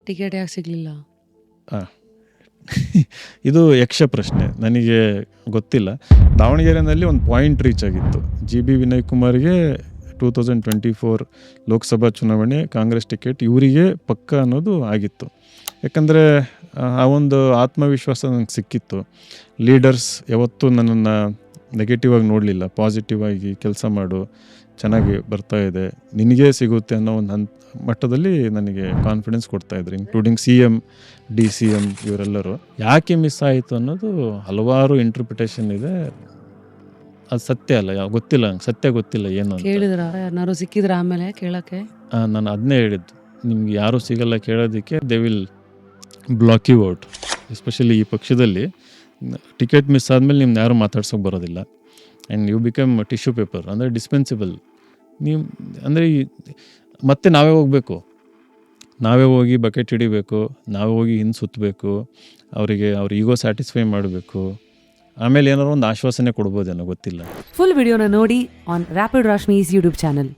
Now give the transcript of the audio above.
Ticket ಯಾಕೆ ಸಿಗಲಿಲ್ಲ? ಹಾಂ ಇದು ಯಕ್ಷ ಪ್ರಶ್ನೆ, ನನಗೆ ಗೊತ್ತಿಲ್ಲ. ದಾವಣಗೆರೆಯಲ್ಲಿ ಒಂದು ಪಾಯಿಂಟ್ ರೀಚ್ ಆಗಿತ್ತು. GB ವಿನಯ್ ಕುಮಾರ್ಗೆ 2024 ಲೋಕಸಭಾ ಚುನಾವಣೆ ಕಾಂಗ್ರೆಸ್ ಟಿಕೆಟ್ ಇವರಿಗೆ ಪಕ್ಕ ಅನ್ನೋದು ಆಗಿತ್ತು. ಯಾಕಂದರೆ ಆ ಒಂದು ಆತ್ಮವಿಶ್ವಾಸ ನನಗೆ ಸಿಕ್ಕಿತ್ತು. ಲೀಡರ್ಸ್ ಯಾವತ್ತೂ ನನ್ನನ್ನು ನೆಗೆಟಿವ್ ಆಗಿ ನೋಡಲಿಲ್ಲ, ಪಾಸಿಟಿವ್ ಆಗಿ ಕೆಲಸ ಮಾಡು, ಚೆನ್ನಾಗಿ ಬರ್ತಾ ಇದೆ, ನಿನಗೇ ಸಿಗುತ್ತೆ ಅನ್ನೋ ಒಂದು ಮಟ್ಟದಲ್ಲಿ ನನಗೆ ಕಾನ್ಫಿಡೆನ್ಸ್ ಕೊಡ್ತಾಯಿದ್ರು, ಇನ್ಕ್ಲೂಡಿಂಗ್ CM DCM ಇವರೆಲ್ಲರೂ. ಯಾಕೆ ಮಿಸ್ ಆಯಿತು ಅನ್ನೋದು ಹಲವಾರು ಇಂಟರ್ಪ್ರಿಟೇಷನ್ ಇದೆ. ಅದು ಸತ್ಯ ಅಲ್ಲ, ಗೊತ್ತಿಲ್ಲ ನಂಗೆ, ಸತ್ಯ ಗೊತ್ತಿಲ್ಲ ಏನು ಅಂತ. ಕೇಳಿದ್ರ ಯಾರು ಸಿಕ್ಕಿದ್ರ ಆಮೇಲೆ ಕೇಳಕ್ಕೆ? ನಾನು ಅದನ್ನೇ ಹೇಳಿದ್ದು, ನಿಮ್ಗೆ ಯಾರೂ ಸಿಗಲ್ಲ ಕೇಳೋದಕ್ಕೆ, they will block you out. Especially ಈ ಪಕ್ಷದಲ್ಲಿ ಟಿಕೆಟ್ ಮಿಸ್ ಆದಮೇಲೆ ನಿಮ್ನ ಯಾರು ಮಾತಾಡ್ಸೋಕೆ ಬರೋದಿಲ್ಲ. And you become tissue paper, ಅಂದರೆ ಡಿಸ್ಪೆನ್ಸಿಬಲ್. ನೀವು ಅಂದರೆ ಮತ್ತೆ ನಾವೇ ಹೋಗಬೇಕು, ನಾವೇ ಹೋಗಿ ಬಕೆಟ್ ಹಿಡಿಬೇಕು, ನಾವೇ ಹೋಗಿ ಹಿಂದೆ ಸುತ್ತಬೇಕು, ಅವರಿಗೆ ಅವ್ರ ಈಗೋ ಸ್ಯಾಟಿಸ್ಫೈ ಮಾಡಬೇಕು, ಆಮೇಲೆ ಏನಾದ್ರು ಒಂದು ಆಶ್ವಾಸನೆ ಕೊಡ್ಬೋದೇನೋ ಗೊತ್ತಿಲ್ಲ. ಫುಲ್ ವಿಡಿಯೋನ ನೋಡಿ ಆನ್ ರ್ಯಾಪಿಡ್ ರಾಶ್ಮೀಸ್ ಯೂಟ್ಯೂಬ್ ಚಾನಲ್.